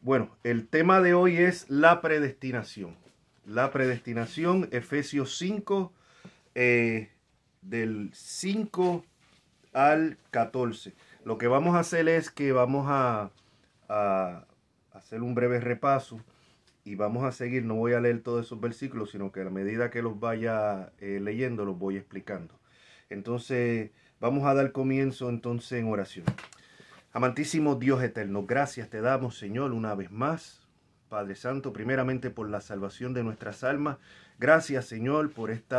Bueno, el tema de hoy es la predestinación. La predestinación, Efesios 5, del 5 al 14. Lo que vamos a hacer es que vamos a hacer un breve repaso y vamos a seguir. No voy a leer todos esos versículos, sino que a medida que los vaya leyendo, los voy explicando. Entonces, vamos a dar comienzo entonces en oración. Amantísimo Dios eterno, gracias te damos, Señor, una vez más, Padre Santo, primeramente por la salvación de nuestras almas. Gracias, Señor, por este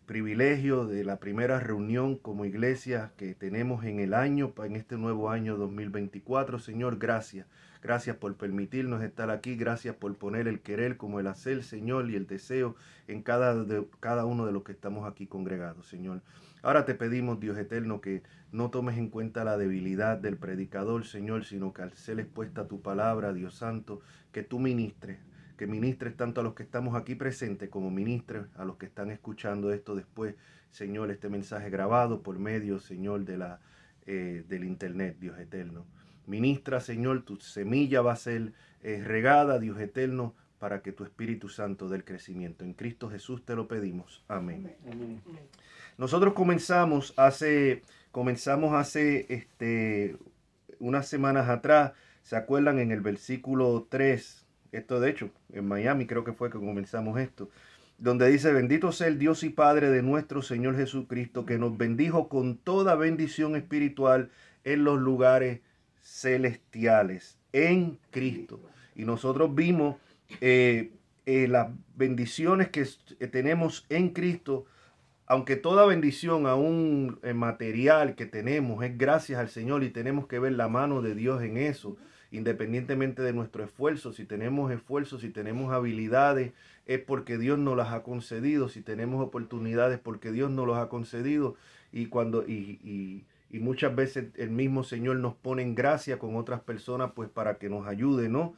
privilegio de la primera reunión como iglesia que tenemos en el año, en este nuevo año 2024. Señor, gracias. Gracias por permitirnos estar aquí. Gracias por poner el querer como el hacer, Señor, y el deseo en cada uno de los que estamos aquí congregados, Señor. Ahora te pedimos, Dios eterno, que no tomes en cuenta la debilidad del predicador, Señor, sino que al ser expuesta tu palabra, Dios Santo, que tú ministres, que ministres tanto a los que estamos aquí presentes como ministres a los que están escuchando esto después, Señor, este mensaje grabado por medio, Señor, del internet, Dios eterno. Ministra, Señor, tu semilla va a ser regada, Dios eterno, para que tu Espíritu Santo dé el crecimiento. En Cristo Jesús te lo pedimos. Amén. Amén. Nosotros comenzamos hace unas semanas atrás, ¿se acuerdan? En el versículo 3, esto de hecho, en Miami creo que fue que comenzamos esto, donde dice: bendito sea el Dios y Padre de nuestro Señor Jesucristo, que nos bendijo con toda bendición espiritual en los lugares celestiales, en Cristo. Y nosotros vimos las bendiciones que tenemos en Cristo. Aunque toda bendición, aún material que tenemos, es gracias al Señor, y tenemos que ver la mano de Dios en eso, independientemente de nuestro esfuerzo. Si tenemos esfuerzo, si tenemos habilidades, es porque Dios nos las ha concedido. Si tenemos oportunidades, porque Dios nos las ha concedido. Y muchas veces el mismo Señor nos pone en gracia con otras personas, pues para que nos ayude, ¿no?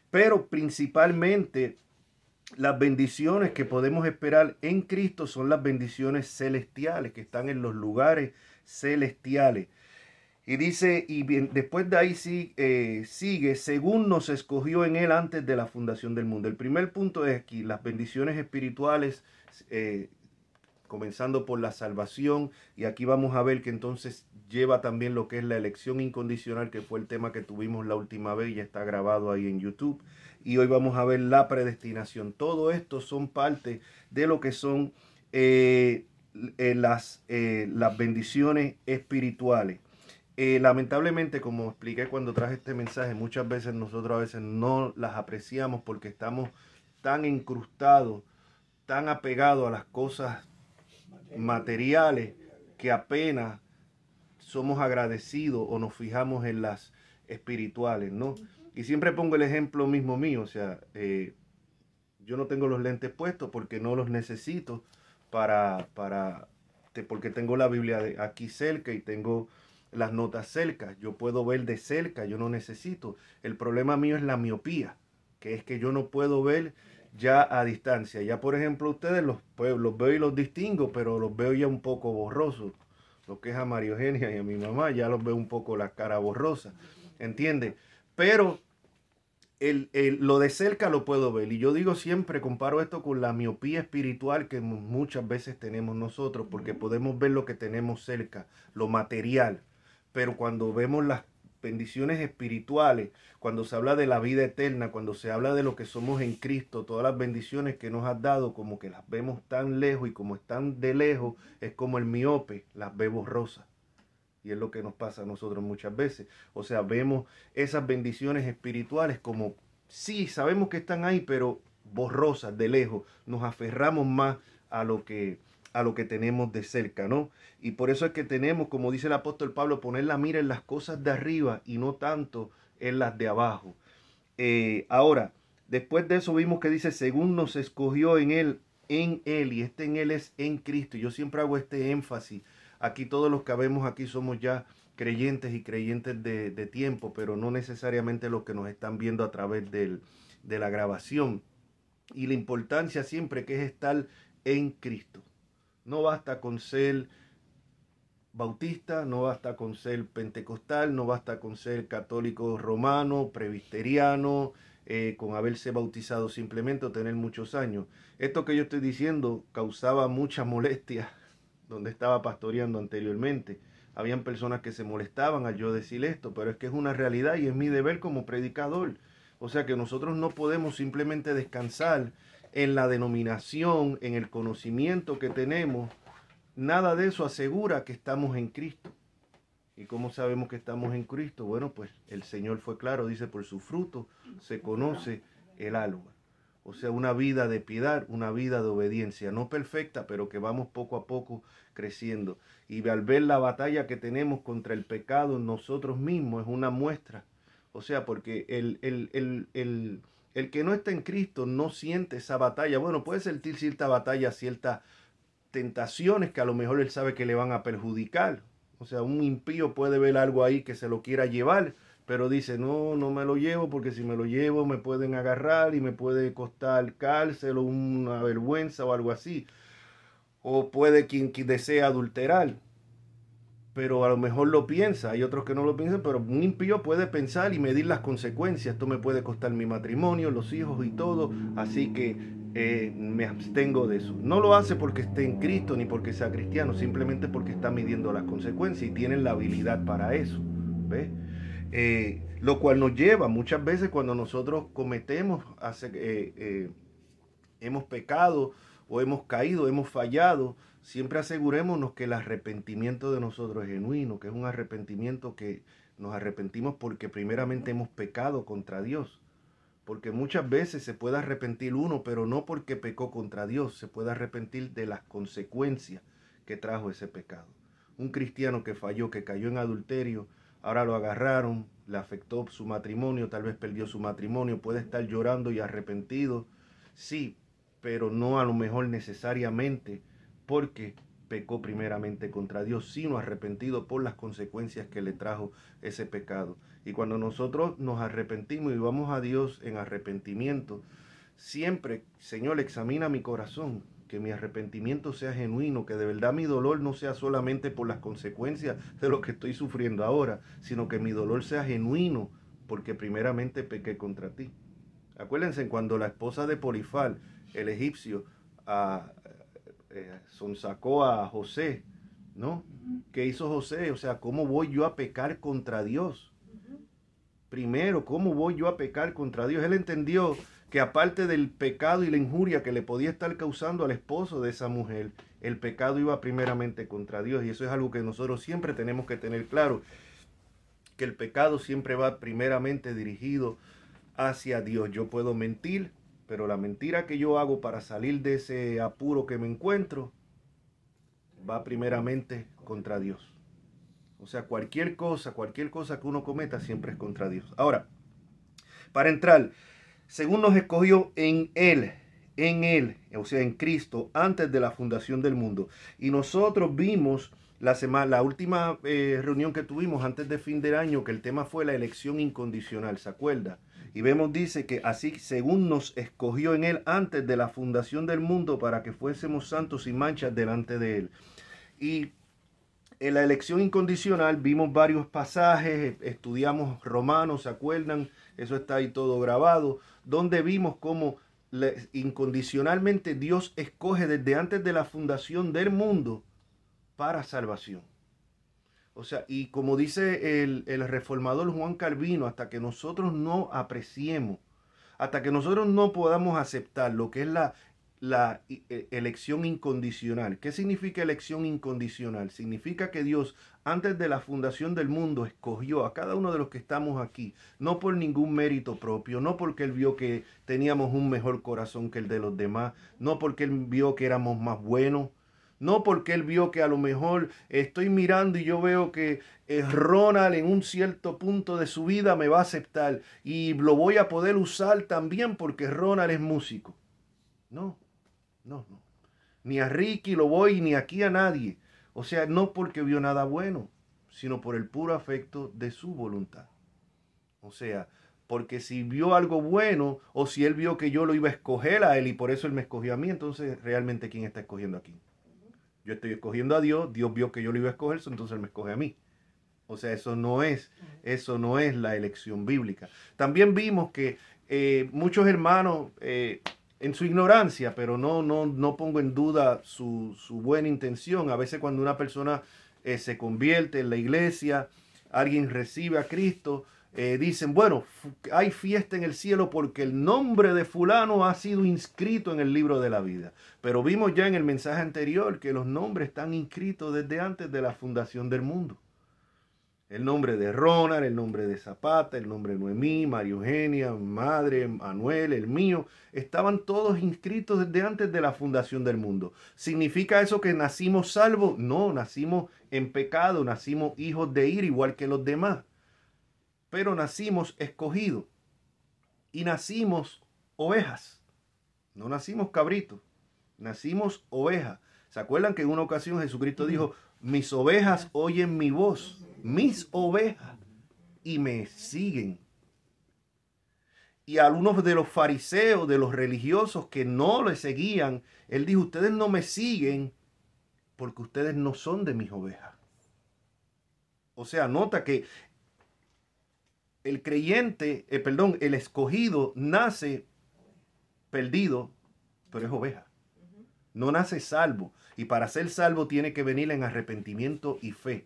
Pero principalmente las bendiciones que podemos esperar en Cristo son las bendiciones celestiales, que están en los lugares celestiales. Y dice, y bien, después de ahí sigue, según nos escogió en Él antes de la fundación del mundo. El primer punto es aquí, las bendiciones espirituales, comenzando por la salvación, y aquí vamos a ver que entonces lleva también lo que es la elección incondicional, que fue el tema que tuvimos la última vez y ya está grabado ahí en YouTube. Y hoy vamos a ver la predestinación. Todo esto son parte de lo que son las bendiciones espirituales. Lamentablemente, como expliqué cuando traje este mensaje, muchas veces nosotros a veces no las apreciamos porque estamos tan incrustados, tan apegados a las cosas materiales, que apenas somos agradecidos o nos fijamos en las espirituales, ¿no? Y siempre pongo el ejemplo mismo mío, o sea, yo no tengo los lentes puestos porque no los necesito porque tengo la Biblia aquí cerca y tengo las notas cerca. Yo puedo ver de cerca, yo no necesito. El problema mío es la miopía, que es que yo no puedo ver ya a distancia. Ya, por ejemplo, ustedes los veo y los distingo, pero los veo ya un poco borrosos. Lo que es a María Eugenia y a mi mamá, ya los veo un poco la cara borrosa, ¿entiendes? Pero lo de cerca lo puedo ver. Y yo digo siempre, comparo esto con la miopía espiritual que muchas veces tenemos nosotros, porque podemos ver lo que tenemos cerca, lo material. Pero cuando vemos las bendiciones espirituales, cuando se habla de la vida eterna, cuando se habla de lo que somos en Cristo, todas las bendiciones que nos has dado, como que las vemos tan lejos, y como están de lejos, es como el miope, las ve borrosas. Y es lo que nos pasa a nosotros muchas veces. O sea, vemos esas bendiciones espirituales como, sí, sabemos que están ahí, pero borrosas, de lejos. Nos aferramos más a lo que tenemos de cerca, ¿no? Y por eso es que tenemos, como dice el apóstol Pablo, poner la mira en las cosas de arriba y no tanto en las de abajo. Ahora, después de eso vimos que dice, según nos escogió en él, y este en él es en Cristo. Y yo siempre hago este énfasis. Aquí todos los que vemos aquí somos ya creyentes y creyentes de tiempo, pero no necesariamente los que nos están viendo a través de la grabación. Y la importancia siempre que es estar en Cristo. No basta con ser bautista, no basta con ser pentecostal, no basta con ser católico romano, presbiteriano, con haberse bautizado simplemente o tener muchos años. Esto que yo estoy diciendo causaba mucha molestia donde estaba pastoreando anteriormente. Habían personas que se molestaban al yo decir esto, pero es que es una realidad y es mi deber como predicador. O sea que nosotros no podemos simplemente descansar en la denominación, en el conocimiento que tenemos. Nada de eso asegura que estamos en Cristo. ¿Y cómo sabemos que estamos en Cristo? Bueno, pues el Señor fue claro, dice, por su fruto se conoce el árbol. O sea, una vida de piedad, una vida de obediencia, no perfecta, pero que vamos poco a poco creciendo. Y al ver la batalla que tenemos contra el pecado en nosotros mismos es una muestra. O sea, porque el que no está en Cristo no siente esa batalla. Bueno, puede sentir cierta batalla, ciertas tentaciones que a lo mejor él sabe que le van a perjudicar. O sea, un impío puede ver algo ahí que se lo quiera llevar, pero dice, no, no me lo llevo porque si me lo llevo me pueden agarrar y me puede costar cárcel o una vergüenza o algo así. O puede quien desea adulterar, pero a lo mejor lo piensa. Hay otros que no lo piensan, pero un impío puede pensar y medir las consecuencias. Esto me puede costar mi matrimonio, los hijos y todo, así que me abstengo de eso. No lo hace porque esté en Cristo ni porque sea cristiano, simplemente porque está midiendo las consecuencias y tienen la habilidad para eso. ¿Ves? Lo cual nos lleva muchas veces cuando nosotros cometemos, hemos pecado o hemos caído, hemos fallado, siempre asegurémonos que el arrepentimiento de nosotros es genuino, que es un arrepentimiento que nos arrepentimos porque primeramente hemos pecado contra Dios. Porque muchas veces se puede arrepentir uno, pero no porque pecó contra Dios, se puede arrepentir de las consecuencias que trajo ese pecado. Un cristiano que falló, que cayó en adulterio, ahora lo agarraron, le afectó su matrimonio, tal vez perdió su matrimonio, puede estar llorando y arrepentido, sí, pero no a lo mejor necesariamente porque pecó primeramente contra Dios, sino arrepentido por las consecuencias que le trajo ese pecado. Y cuando nosotros nos arrepentimos y vamos a Dios en arrepentimiento, siempre, Señor, examina mi corazón, que mi arrepentimiento sea genuino, que de verdad mi dolor no sea solamente por las consecuencias de lo que estoy sufriendo ahora, sino que mi dolor sea genuino, porque primeramente pequé contra ti. Acuérdense cuando la esposa de Porifar, el egipcio, sonsacó a José, ¿no? ¿Qué hizo José? O sea, ¿cómo voy yo a pecar contra Dios? Primero, ¿cómo voy yo a pecar contra Dios? Él entendió que aparte del pecado y la injuria que le podía estar causando al esposo de esa mujer, el pecado iba primeramente contra Dios. Y eso es algo que nosotros siempre tenemos que tener claro, que el pecado siempre va primeramente dirigido hacia Dios. Yo puedo mentir, pero la mentira que yo hago para salir de ese apuro que me encuentro va primeramente contra Dios. O sea, cualquier cosa que uno cometa siempre es contra Dios. Ahora, para entrar, según nos escogió en Él, o sea, en Cristo, antes de la fundación del mundo. Y nosotros vimos la última reunión que tuvimos antes de fin del año, que el tema fue la elección incondicional, ¿se acuerda? Y vemos, dice que así, según nos escogió en Él antes de la fundación del mundo, para que fuésemos santos y manchas delante de Él. Y en la elección incondicional vimos varios pasajes, estudiamos Romanos, ¿se acuerdan? Eso está ahí todo grabado, donde vimos cómo incondicionalmente Dios escoge desde antes de la fundación del mundo para salvación. O sea, y como dice el reformador Juan Calvino, hasta que nosotros no apreciemos, hasta que nosotros no podamos aceptar lo que es la elección incondicional. ¿Qué significa elección incondicional? Significa que Dios, antes de la fundación del mundo, escogió a cada uno de los que estamos aquí, no por ningún mérito propio, no porque Él vio que teníamos un mejor corazón que el de los demás, no porque Él vio que éramos más buenos, no porque Él vio que a lo mejor estoy mirando y yo veo que Ronald en un cierto punto de su vida me va a aceptar y lo voy a poder usar también porque Ronald es músico. No. No. Ni a Ricky lo voy, ni aquí a nadie. O sea, no porque vio nada bueno, sino por el puro afecto de su voluntad. O sea, porque si vio algo bueno, o si él vio que yo lo iba a escoger a él y por eso él me escogió a mí, entonces realmente ¿quién está escogiendo aquí? Yo estoy escogiendo a Dios, Dios vio que yo lo iba a escoger, entonces Él me escoge a mí. O sea, eso no es la elección bíblica. También vimos que muchos hermanos, en su ignorancia, pero no pongo en duda su buena intención, a veces cuando una persona se convierte en la iglesia, alguien recibe a Cristo, dicen, bueno, hay fiesta en el cielo porque el nombre de fulano ha sido inscrito en el libro de la vida. Pero vimos ya en el mensaje anterior que los nombres están inscritos desde antes de la fundación del mundo. El nombre de Ronald, el nombre de Zapata, el nombre de Noemí, María Eugenia, madre, Manuel, el mío, estaban todos inscritos desde antes de la fundación del mundo. ¿Significa eso que nacimos salvos? No, nacimos en pecado, nacimos hijos de ira igual que los demás. Pero nacimos escogidos y nacimos ovejas. No nacimos cabritos, nacimos ovejas. ¿Se acuerdan que en una ocasión Jesucristo dijo, mis ovejas oyen mi voz, mis ovejas, y me siguen? Y a algunos de los fariseos, de los religiosos que no le seguían, Él dijo, ustedes no me siguen porque ustedes no son de mis ovejas. O sea, nota que el creyente, el escogido nace perdido, pero es oveja. No nace salvo. Y para ser salvo tiene que venir en arrepentimiento y fe.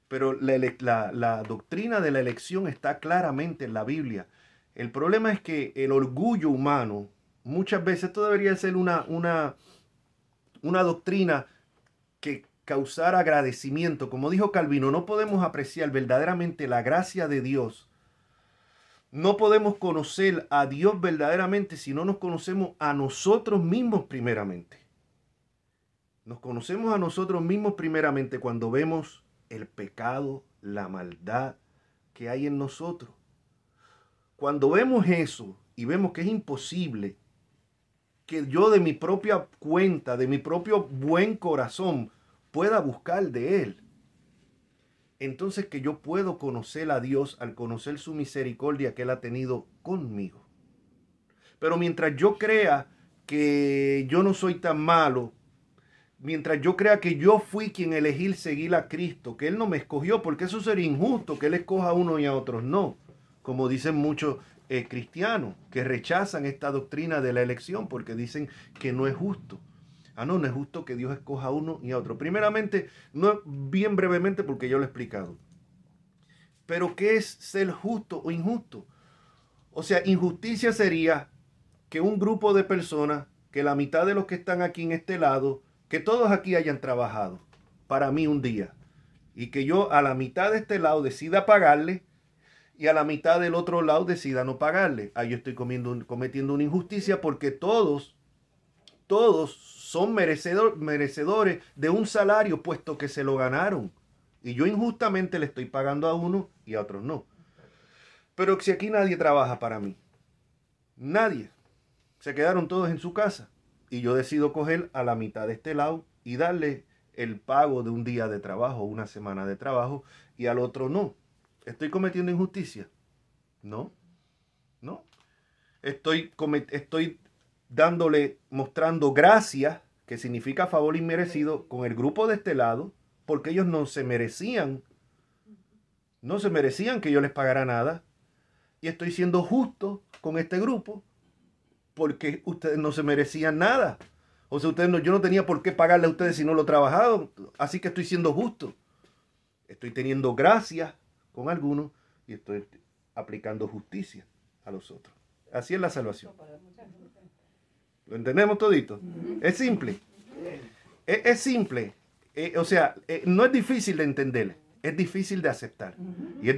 Pero la doctrina de la elección está claramente en la Biblia. El problema es que el orgullo humano, muchas veces, esto debería ser una doctrina que causar agradecimiento. Como dijo Calvino, no podemos apreciar verdaderamente la gracia de Dios. No podemos conocer a Dios verdaderamente si no nos conocemos a nosotros mismos primeramente. Nos conocemos a nosotros mismos primeramente cuando vemos el pecado, la maldad que hay en nosotros. Cuando vemos eso y vemos que es imposible que yo de mi propia cuenta, de mi propio buen corazón, pueda buscar de Él, entonces que yo puedo conocer a Dios al conocer su misericordia que Él ha tenido conmigo. Pero mientras yo crea que yo no soy tan malo, mientras yo crea que yo fui quien elegí seguir a Cristo, que Él no me escogió, porque eso sería injusto, que Él escoja a uno y a otros no, como dicen muchos cristianos que rechazan esta doctrina de la elección porque dicen que no es justo. No es justo que Dios escoja a uno y a otro. Primeramente, no bien brevemente porque yo lo he explicado. Pero ¿qué es ser justo o injusto? O sea, injusticia sería que un grupo de personas, que la mitad de los que están aquí en este lado, que todos aquí hayan trabajado para mí un día y que yo a la mitad de este lado decida pagarle y a la mitad del otro lado decida no pagarle. Ahí yo estoy cometiendo una injusticia porque todos son merecedores de un salario puesto que se lo ganaron. Y yo injustamente le estoy pagando a uno y a otros no. Pero si aquí nadie trabaja para mí, nadie, se quedaron todos en su casa y yo decido coger a la mitad de este lado y darle el pago de un día de trabajo, una semana de trabajo, y al otro no. ¿Estoy cometiendo injusticia? No. Estoy mostrando gracia, que significa favor inmerecido, con el grupo de este lado, porque ellos no se merecían que yo les pagara nada, y estoy siendo justo con este grupo, porque ustedes no se merecían nada. O sea, yo no tenía por qué pagarle a ustedes si no lo he trabajado, así que estoy siendo justo. Estoy teniendo gracia con algunos y estoy aplicando justicia a los otros. Así es la salvación. ¿Lo entendemos todito? Es simple. Es simple. O sea, no es difícil de entender. Es difícil de aceptar. Y es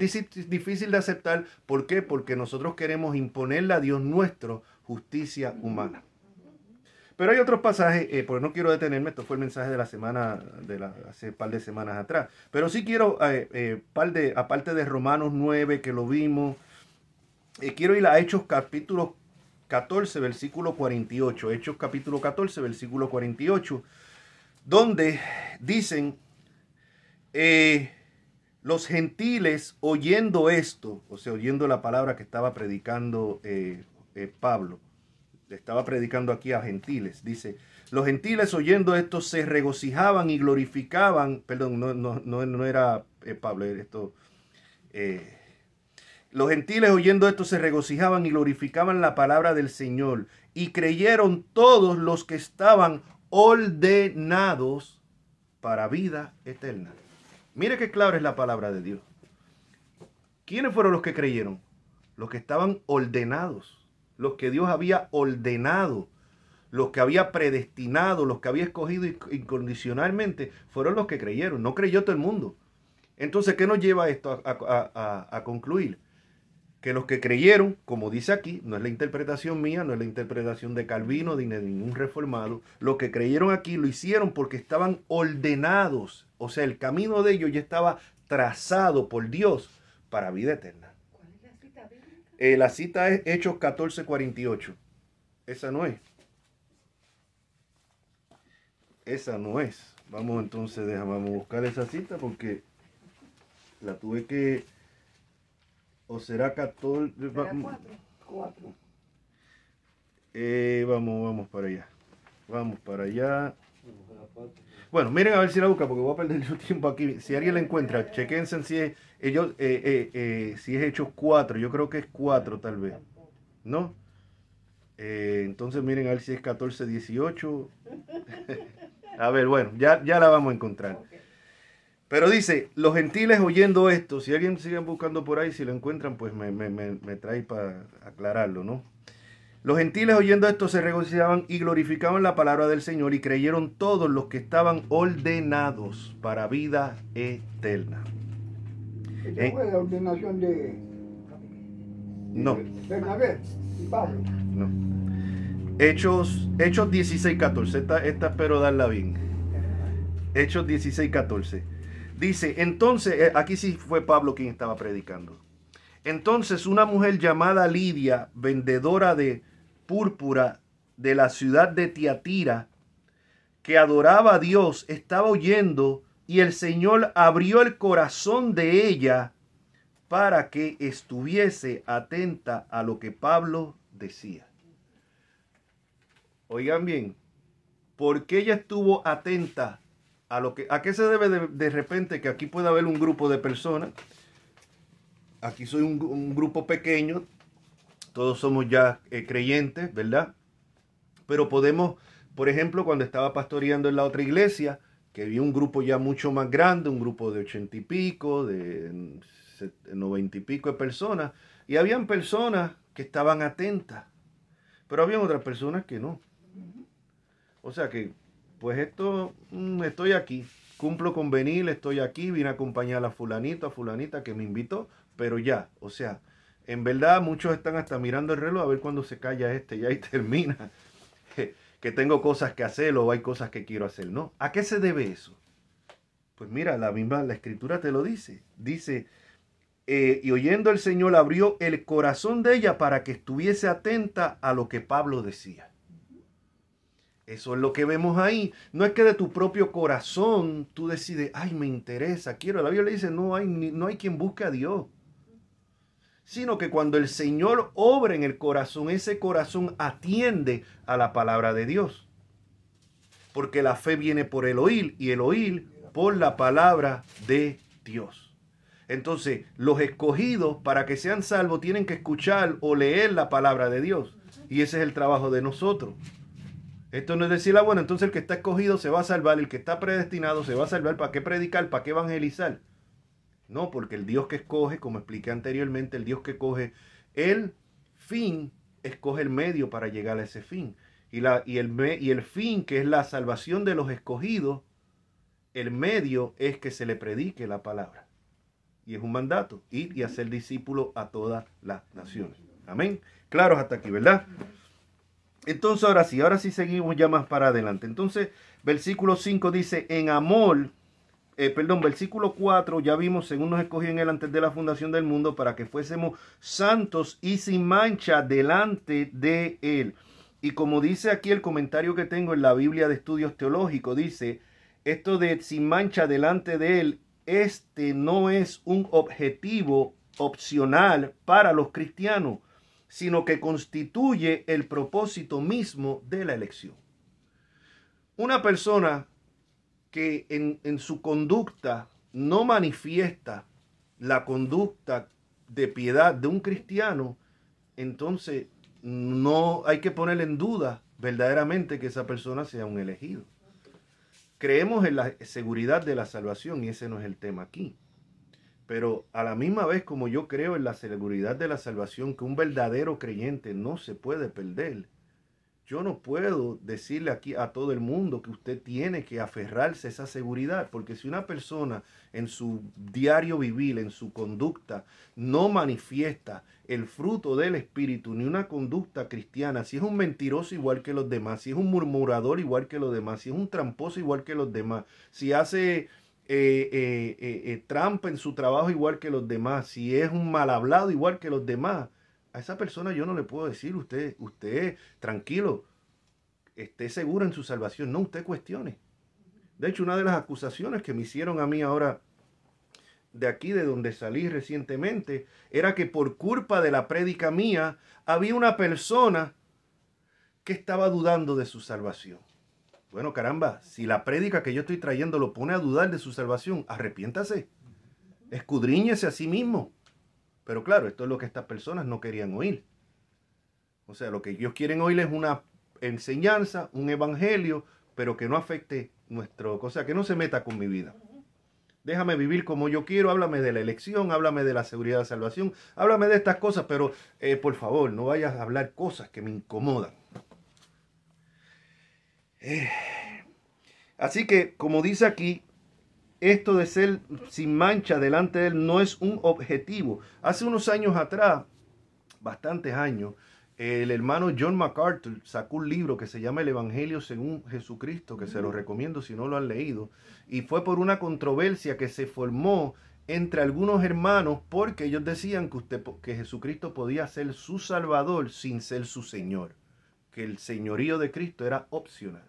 difícil de aceptar. ¿Por qué? Porque nosotros queremos imponerle a Dios nuestra justicia humana. Pero hay otros pasajes, porque no quiero detenerme, esto fue el mensaje de la semana, hace un par de semanas atrás. Pero sí quiero, aparte de Romanos 9, que lo vimos, quiero ir a Hechos capítulo 14, versículo 48. Hechos capítulo 14, versículo 48, donde dicen, los gentiles oyendo esto, o sea, oyendo la palabra que estaba predicando Pablo, estaba predicando aquí a gentiles. Dice, los gentiles oyendo esto se regocijaban y glorificaban, perdón, no era Pablo, esto... los gentiles oyendo esto se regocijaban y glorificaban la palabra del Señor, y creyeron todos los que estaban ordenados para vida eterna. Mire qué claro es la palabra de Dios. ¿Quiénes fueron los que creyeron? Los que estaban ordenados, los que Dios había ordenado, los que había predestinado, los que había escogido incondicionalmente, fueron los que creyeron. No creyó todo el mundo. Entonces, ¿qué nos lleva esto a concluir? Que los que creyeron, como dice aquí, no es la interpretación mía, no es la interpretación de Calvino ni de ningún reformado, los que creyeron aquí lo hicieron porque estaban ordenados, o sea, el camino de ellos ya estaba trazado por Dios para vida eterna. ¿Cuál es la cita bíblica? La cita es Hechos 14:48. Esa no es. Esa no es. Vamos entonces, vamos a buscar esa cita porque la tuve que... ¿O será 14? ¿Será 4? Vamos para allá. Vamos para allá. Bueno, miren a ver si la busca porque voy a perder yo tiempo aquí. Si alguien la encuentra, chequense si es, si es Hechos 4. Yo creo que es 4 tal vez. ¿No? Entonces miren a ver si es 14:18. A ver, bueno, ya la vamos a encontrar. Pero dice, los gentiles oyendo esto, si alguien sigue buscando por ahí, si lo encuentran, pues me trae para aclararlo, ¿no? Los gentiles oyendo esto se regocijaban y glorificaban la palabra del Señor y creyeron todos los que estaban ordenados para vida eterna. ¿Esta fue la ordenación de No. Bernabé y Pablo? No. Hechos 16:14. Esta espero darla bien. Hechos 16:14. Dice, entonces, aquí sí fue Pablo quien estaba predicando. Entonces una mujer llamada Lidia, vendedora de púrpura de la ciudad de Tiatira, que adoraba a Dios, estaba oyendo y el Señor abrió el corazón de ella para que estuviese atenta a lo que Pablo decía. Oigan bien, ¿por qué ella estuvo atenta a qué se debe de repente que aquí puede haber un grupo de personas? Aquí soy un grupo pequeño, todos somos ya creyentes, ¿verdad? Pero podemos, por ejemplo, cuando estaba pastoreando en la otra iglesia, que había un grupo ya mucho más grande, un grupo de 80 y pico, de 90 y pico de personas, y habían personas que estaban atentas, pero habían otras personas que no. O sea que, pues estoy aquí, cumplo con venir, estoy aquí, vine a acompañar a fulanito, a fulanita que me invitó, pero ya, o sea, en verdad muchos están hasta mirando el reloj a ver cuándo se calla ya y termina, que tengo cosas que hacer o hay cosas que quiero hacer, ¿no? ¿A qué se debe eso? Pues mira, la escritura te lo dice, y oyendo el Señor abrió el corazón de ella para que estuviese atenta a lo que Pablo decía. Eso es lo que vemos ahí. No es que de tu propio corazón tú decides, ay, me interesa, quiero. La Biblia dice, no hay quien busque a Dios. Sino que cuando el Señor obra en el corazón, ese corazón atiende a la palabra de Dios. Porque la fe viene por el oír y el oír por la palabra de Dios. Entonces, los escogidos para que sean salvos tienen que escuchar o leer la palabra de Dios. Y ese es el trabajo de nosotros. Esto no es decir, bueno, entonces el que está escogido se va a salvar, el que está predestinado se va a salvar. ¿Para qué predicar? ¿Para qué evangelizar? No, porque el Dios que escoge, como expliqué anteriormente, el Dios que escoge el fin, escoge el medio para llegar a ese fin. Y el fin, que es la salvación de los escogidos, el medio es que se le predique la palabra. Y es un mandato, ir y hacer discípulos a todas las naciones. Amén. Claros hasta aquí, ¿verdad? Entonces ahora sí seguimos ya más para adelante. Entonces, versículo 5 dice, versículo 4, ya vimos, según nos escogió en él antes de la fundación del mundo, para que fuésemos santos y sin mancha delante de él. Y como dice aquí el comentario que tengo en la Biblia de Estudios Teológicos, dice, esto de sin mancha delante de él, no es un objetivo opcional para los cristianos. sino que constituye el propósito mismo de la elección. Una persona que en su conducta no manifiesta la conducta de piedad de un cristiano, entonces no hay que poner en duda verdaderamente que esa persona sea un elegido. Creemos en la seguridad de la salvación y ese no es el tema aquí. Pero a la misma vez como yo creo en la seguridad de la salvación, que un verdadero creyente no se puede perder, yo no puedo decirle aquí a todo el mundo que usted tiene que aferrarse a esa seguridad, porque si una persona en su diario vivir, en su conducta, no manifiesta el fruto del Espíritu, ni una conducta cristiana, si es un mentiroso igual que los demás, si es un murmurador igual que los demás, si es un tramposo igual que los demás, si hace trampa en su trabajo igual que los demás, si es un mal hablado igual que los demás, a esa persona yo no le puedo decir, usted tranquilo, esté seguro en su salvación. No, usted cuestione. De hecho, una de las acusaciones que me hicieron a mí ahora, de aquí, de donde salí recientemente, era que por culpa de la prédica mía, había una persona que estaba dudando de su salvación. Bueno, caramba, si la prédica que yo estoy trayendo lo pone a dudar de su salvación, arrepiéntase, escudriñese a sí mismo. Pero claro, esto es lo que estas personas no querían oír. O sea, lo que ellos quieren oír es una enseñanza, un evangelio, pero que no afecte o sea, que no se meta con mi vida. Déjame vivir como yo quiero, háblame de la elección, háblame de la seguridad de la salvación, háblame de estas cosas, pero por favor, no vayas a hablar cosas que me incomodan. Así que, como dice aquí, esto de ser sin mancha delante de él no es un objetivo. Hace unos años atrás, bastantes años, el hermano John MacArthur sacó un libro que se llama El Evangelio según Jesucristo, que se lo recomiendo si no lo han leído, y fue por una controversia que se formó entre algunos hermanos porque ellos decían que Jesucristo podía ser su Salvador sin ser su Señor, que el señorío de Cristo era opcional.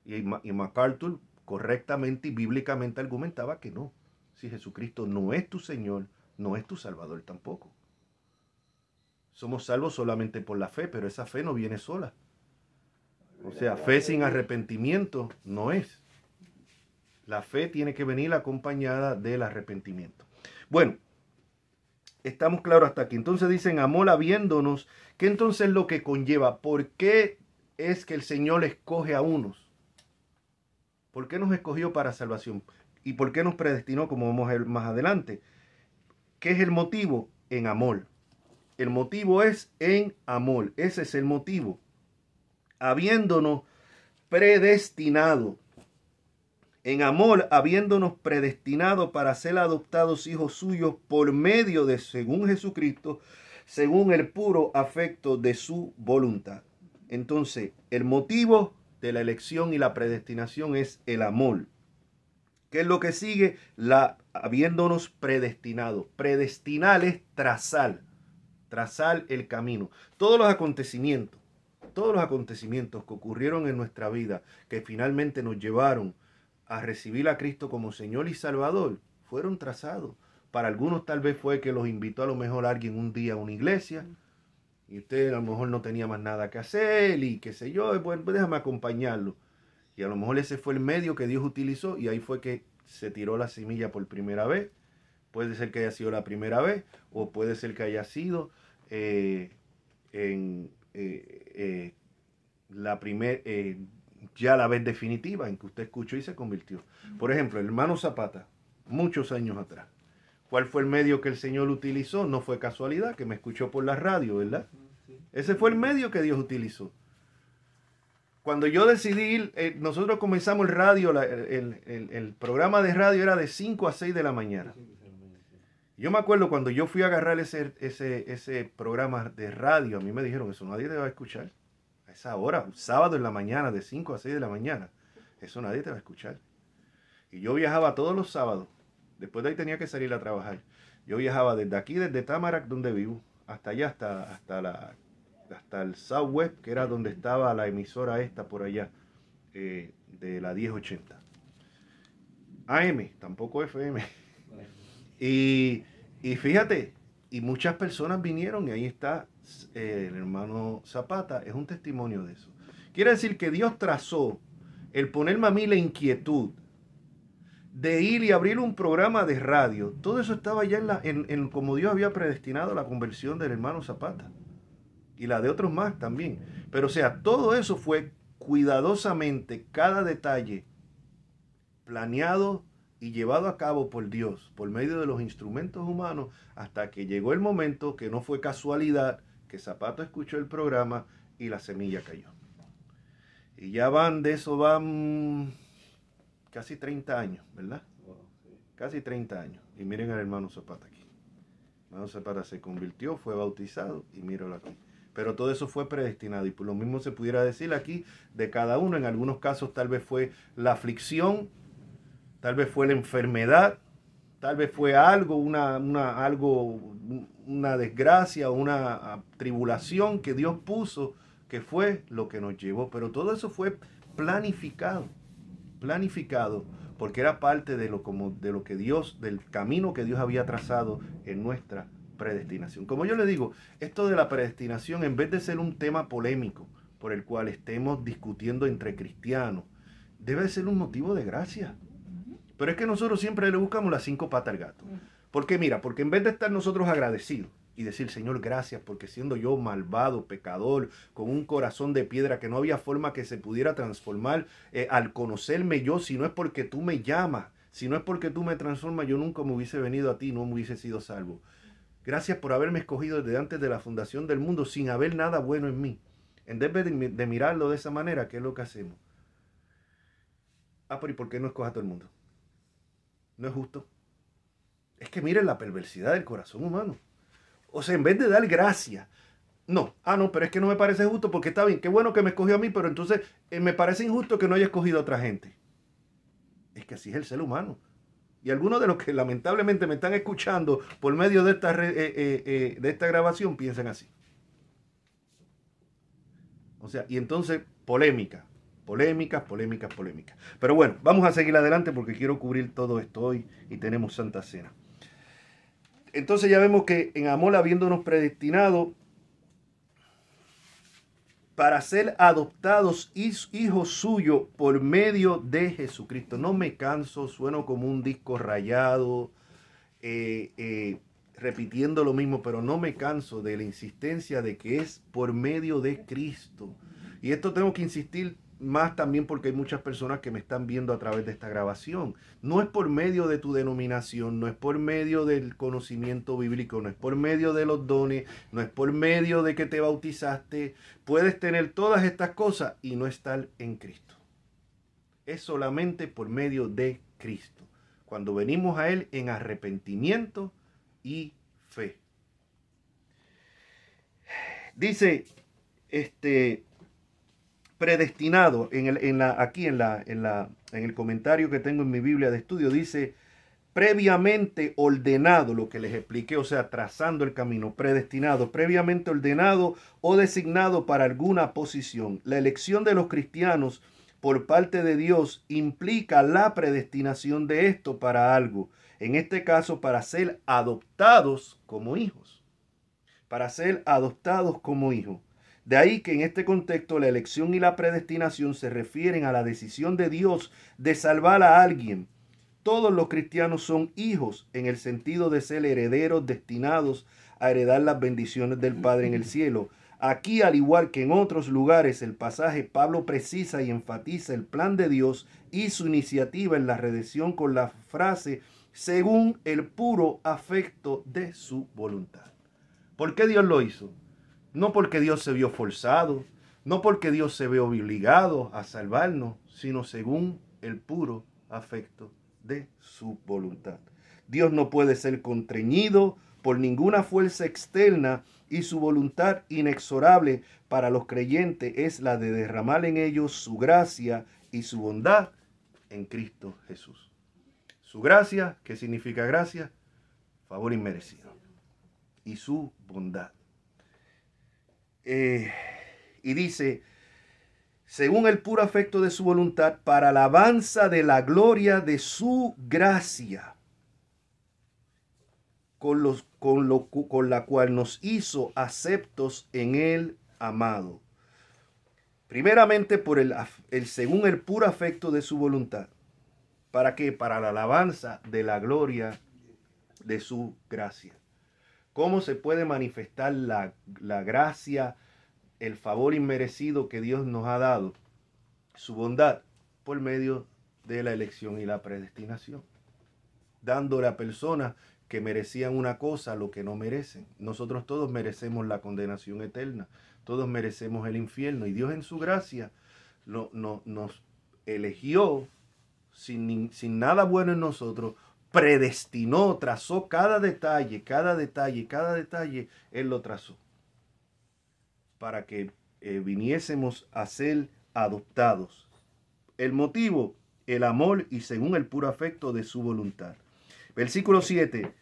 Y MacArthur correctamente y bíblicamente argumentaba que no. Si Jesucristo no es tu Señor, no es tu Salvador tampoco. Somos salvos solamente por la fe, pero esa fe no viene sola. O sea, fe sin arrepentimiento no es. La fe tiene que venir acompañada del arrepentimiento. Bueno, estamos claros hasta aquí. Entonces dicen, amor habiéndonos, ¿qué entonces es lo que conlleva? ¿Por qué es que el Señor escoge a unos? ¿Por qué nos escogió para salvación? ¿Y por qué nos predestinó, como vamos a ver más adelante? ¿Qué es el motivo? En amor. El motivo es en amor. Ese es el motivo. Habiéndonos predestinado. En amor, habiéndonos predestinado para ser adoptados hijos suyos por medio de, según Jesucristo, según el puro afecto de su voluntad. Entonces, el motivo de la elección y la predestinación es el amor. ¿Qué es lo que sigue? Habiéndonos predestinado. Predestinar es trazar el camino. Todos los acontecimientos que ocurrieron en nuestra vida, que finalmente nos llevaron a recibir a Cristo como Señor y Salvador, fueron trazados. Para algunos tal vez fue que los invitó a lo mejor alguien un día a una iglesia, y usted a lo mejor no tenía más nada que hacer y qué sé yo, pues déjame acompañarlo. Y a lo mejor ese fue el medio que Dios utilizó y ahí fue que se tiró la semilla por primera vez. Puede ser que haya sido la primera vez o puede ser que haya sido ya la vez definitiva en que usted escuchó y se convirtió. Por ejemplo, el hermano Zapata, muchos años atrás. ¿Cuál fue el medio que el Señor utilizó? No fue casualidad que me escuchó por la radio, ¿verdad? Ese fue el medio que Dios utilizó. Cuando yo decidí ir, nosotros comenzamos el radio, el programa de radio era de 5 a 6 de la mañana. Yo me acuerdo cuando yo fui a agarrar ese programa de radio, a mí me dijeron, eso nadie te va a escuchar. A esa hora, un sábado en la mañana, de 5 a 6 de la mañana. Eso nadie te va a escuchar. Y yo viajaba todos los sábados. Después de ahí tenía que salir a trabajar. Yo viajaba desde aquí, desde Tamarack, donde vivo, hasta allá, hasta el Southwest, que era donde estaba la emisora esta por allá, de la 1080. AM, tampoco FM. Y fíjate, Y muchas personas vinieron y ahí está el hermano Zapata, es un testimonio de eso. Quiere decir que Dios trazó el ponerme a mí la inquietud de ir y abrir un programa de radio. Todo eso estaba ya en como Dios había predestinado la conversión del hermano Zapata y la de otros más también. Pero o sea, todo eso fue cuidadosamente, cada detalle planeado y llevado a cabo por Dios, por medio de los instrumentos humanos, hasta que llegó el momento que no fue casualidad, que Zapata escuchó el programa y la semilla cayó. Y ya van casi 30 años, ¿verdad? Casi 30 años. Y miren al hermano Zapata aquí. El hermano Zapata se convirtió, fue bautizado y míralo aquí. Pero todo eso fue predestinado y por lo mismo se pudiera decir aquí de cada uno. En algunos casos tal vez fue la aflicción, tal vez fue la enfermedad, tal vez fue algo, una desgracia, una tribulación que Dios puso, que fue lo que nos llevó. Pero todo eso fue planificado, porque era parte de lo que Dios, del camino que Dios había trazado en nuestra predestinación. Como yo le digo, esto de la predestinación, en vez de ser un tema polémico por el cual estemos discutiendo entre cristianos, debe ser un motivo de gracia. Pero es que nosotros siempre le buscamos las 5 patas al gato. ¿Por qué? Mira, porque en vez de estar nosotros agradecidos y decir, Señor, gracias, porque siendo yo malvado, pecador, con un corazón de piedra que no había forma que se pudiera transformar al conocerme yo, si no es porque tú me llamas, si no es porque tú me transformas, yo nunca me hubiese venido a ti, no me hubiese sido salvo. Gracias por haberme escogido desde antes de la fundación del mundo sin haber nada bueno en mí. En vez de mirarlo de esa manera, ¿qué es lo que hacemos? Pero ¿y por qué no escoge a todo el mundo? No es justo. Es que miren la perversidad del corazón humano. O sea, en vez de dar gracia, no, pero es que no me parece justo porque está bien, qué bueno que me escogió a mí, pero entonces me parece injusto que no haya escogido a otra gente. Es que así es el ser humano. Y algunos de los que lamentablemente me están escuchando por medio de esta grabación piensan así. O sea, y entonces polémicas. Pero bueno, vamos a seguir adelante porque quiero cubrir todo esto hoy y tenemos Santa Cena. Entonces ya vemos que en amor habiéndonos predestinado para ser adoptados hijos suyos por medio de Jesucristo. No me canso, sueno como un disco rayado, repitiendo lo mismo, pero no me canso de la insistencia de que es por medio de Cristo. Y esto tengo que insistir más también porque hay muchas personas que me están viendo a través de esta grabación. No es por medio de tu denominación, no es por medio del conocimiento bíblico, no es por medio de los dones, no es por medio de que te bautizaste. Puedes tener todas estas cosas y no estar en Cristo. Es solamente por medio de Cristo. Cuando venimos a Él en arrepentimiento y fe. Dice, predestinado, aquí en el comentario que tengo en mi Biblia de estudio, dice previamente ordenado, lo que les expliqué, o sea, trazando el camino, predestinado, previamente ordenado o designado para alguna posición. La elección de los cristianos por parte de Dios implica la predestinación de esto para algo, en este caso para ser adoptados como hijos, De ahí que en este contexto la elección y la predestinación se refieren a la decisión de Dios de salvar a alguien. Todos los cristianos son hijos en el sentido de ser herederos destinados a heredar las bendiciones del Padre en el cielo. Aquí, al igual que en otros lugares, el pasaje Pablo precisa y enfatiza el plan de Dios y su iniciativa en la redención con la frase según el puro afecto de su voluntad. ¿Por qué Dios lo hizo? No porque Dios se vio forzado, no porque Dios se vio obligado a salvarnos, sino según el puro afecto de su voluntad. Dios no puede ser constreñido por ninguna fuerza externa y su voluntad inexorable para los creyentes es la de derramar en ellos su gracia y su bondad en Cristo Jesús. Su gracia, ¿qué significa gracia? Favor inmerecido. Y su bondad. Y dice, según el puro afecto de su voluntad, para alabanza de la gloria de su gracia, con la cual nos hizo aceptos en el amado. Primeramente según el puro afecto de su voluntad. ¿Para qué? Para la alabanza de la gloria de su gracia. ¿Cómo se puede manifestar la gracia, el favor inmerecido que Dios nos ha dado? Su bondad, por medio de la elección y la predestinación. Dándole a personas que merecían una cosa lo que no merecen. Nosotros todos merecemos la condenación eterna. Todos merecemos el infierno. Y Dios en su gracia nos eligió sin nada bueno en nosotros, predestinó, trazó cada detalle, Él lo trazó. Para que viniésemos a ser adoptados. El motivo, el amor y según el puro afecto de su voluntad. Versículo 7.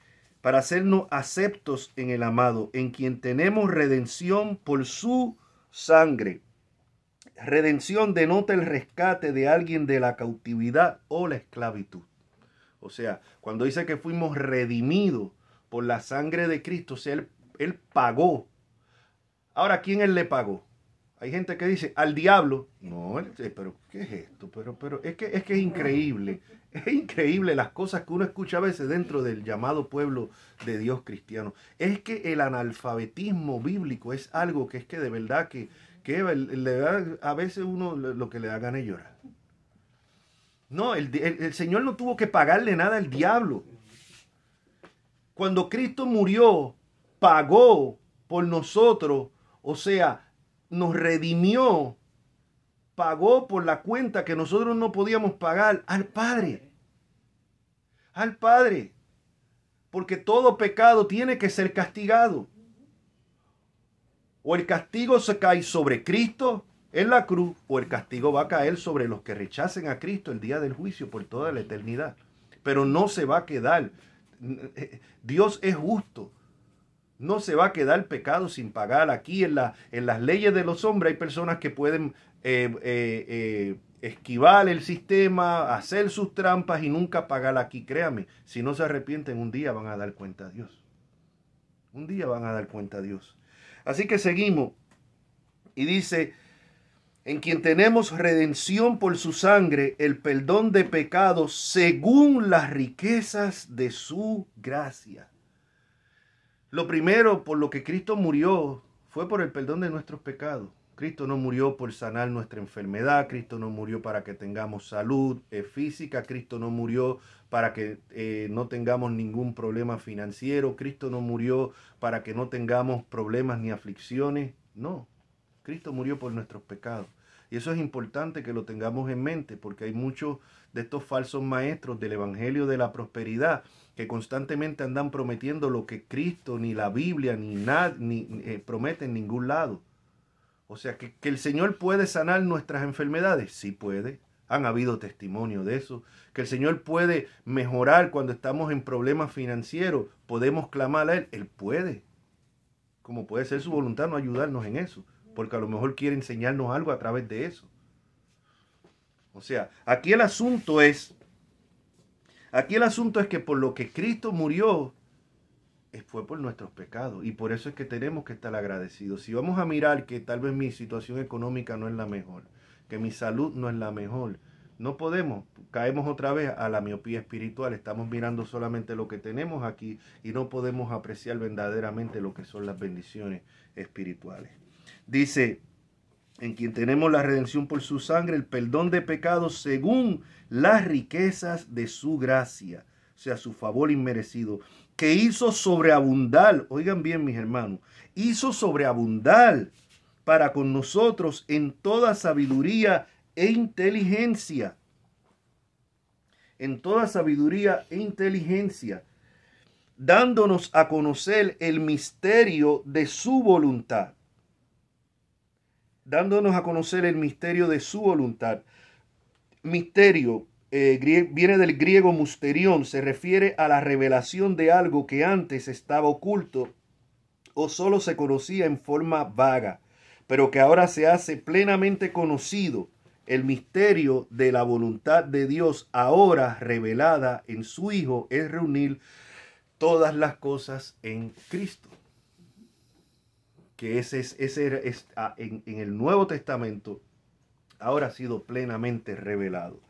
Para hacernos aceptos en el amado, en quien tenemos redención por su sangre. Redención denota el rescate de alguien de la cautividad o la esclavitud. O sea, cuando dice que fuimos redimidos por la sangre de Cristo, o sea, Él pagó. Ahora, ¿quién Él le pagó? Hay gente que dice, al diablo. No, pero ¿qué es esto? Pero es que es increíble. Es increíble las cosas que uno escucha a veces dentro del llamado pueblo de Dios cristiano. Es que el analfabetismo bíblico es algo que es que de verdad que le da a veces uno lo que le da ganas de llorar. No, el Señor no tuvo que pagarle nada al diablo. Cuando Cristo murió, pagó por nosotros, o sea, nos redimió, pagó por la cuenta que nosotros no podíamos pagar al Padre. Al Padre. Porque todo pecado tiene que ser castigado. O el castigo se cae sobre Cristo en la cruz, o el castigo va a caer sobre los que rechacen a Cristo el día del juicio por toda la eternidad. Pero no se va a quedar. Dios es justo. No se va a quedar pecado sin pagar. Aquí en las leyes de los hombres hay personas que pueden esquivar el sistema, hacer sus trampas y nunca pagar aquí. Créame, si no se arrepienten, un día van a dar cuenta a Dios. Un día van a dar cuenta a Dios. Así que seguimos. Y dice, en quien tenemos redención por su sangre, el perdón de pecados según las riquezas de su gracia. Lo primero por lo que Cristo murió fue por el perdón de nuestros pecados. Cristo no murió por sanar nuestra enfermedad. Cristo no murió para que tengamos salud física. Cristo no murió para que no tengamos ningún problema financiero. Cristo no murió para que no tengamos problemas ni aflicciones. No, Cristo murió por nuestros pecados. Y eso es importante que lo tengamos en mente, porque hay muchos de estos falsos maestros del evangelio de la prosperidad que constantemente andan prometiendo lo que Cristo, ni la Biblia, ni promete en ningún lado. O sea, que el Señor puede sanar nuestras enfermedades. Sí puede. Han habido testimonio de eso. Que el Señor puede mejorar cuando estamos en problemas financieros. Podemos clamar a Él. Él puede. Como puede ser su voluntad no ayudarnos en eso. Porque a lo mejor quiere enseñarnos algo a través de eso. O sea, aquí el asunto es que por lo que Cristo murió, fue por nuestros pecados. Y por eso es que tenemos que estar agradecidos. Si vamos a mirar que tal vez mi situación económica no es la mejor, que mi salud no es la mejor, no podemos, caemos otra vez a la miopía espiritual. Estamos mirando solamente lo que tenemos aquí y no podemos apreciar verdaderamente lo que son las bendiciones espirituales. Dice, en quien tenemos la redención por su sangre, el perdón de pecados según las riquezas de su gracia, o sea, su favor inmerecido, que hizo sobreabundar, oigan bien mis hermanos, hizo sobreabundar para con nosotros en toda sabiduría e inteligencia. En toda sabiduría e inteligencia, dándonos a conocer el misterio de su voluntad. Dándonos a conocer el misterio de su voluntad. Misterio viene del griego musterión, se refiere a la revelación de algo que antes estaba oculto o solo se conocía en forma vaga, pero que ahora se hace plenamente conocido. El misterio de la voluntad de Dios ahora revelada en su Hijo es reunir todas las cosas en Cristo. Que en el Nuevo Testamento ahora ha sido plenamente revelado.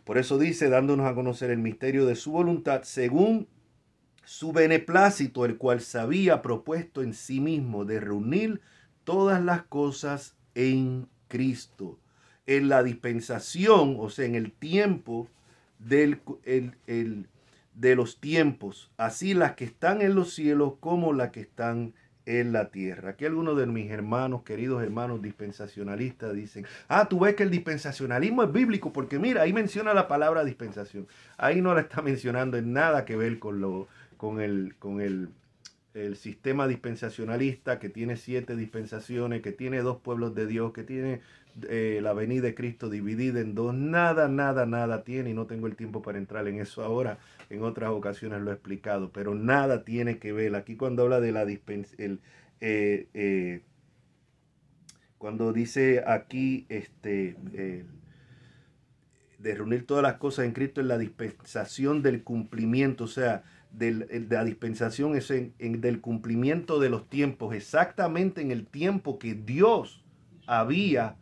Por eso dice, dándonos a conocer el misterio de su voluntad, según su beneplácito, el cual se había propuesto en sí mismo de reunir todas las cosas en Cristo. En la dispensación, o sea, en el tiempo de los tiempos, así las que están en los cielos como las que están en la tierra. Aquí algunos de mis hermanos, queridos hermanos dispensacionalistas, dicen, tú ves que el dispensacionalismo es bíblico, porque mira, ahí menciona la palabra dispensación. Ahí no la está mencionando en nada que ver con el sistema dispensacionalista, que tiene 7 dispensaciones, que tiene 2 pueblos de Dios, que tiene la venida de Cristo dividida en 2. Nada tiene, y no tengo el tiempo para entrar en eso ahora. En otras ocasiones lo he explicado, pero nada tiene que ver. Aquí cuando habla de la dispensación, cuando dice aquí de reunir todas las cosas en Cristo, en la dispensación del cumplimiento, o sea, de la dispensación es del cumplimiento de los tiempos, exactamente en el tiempo que Dios había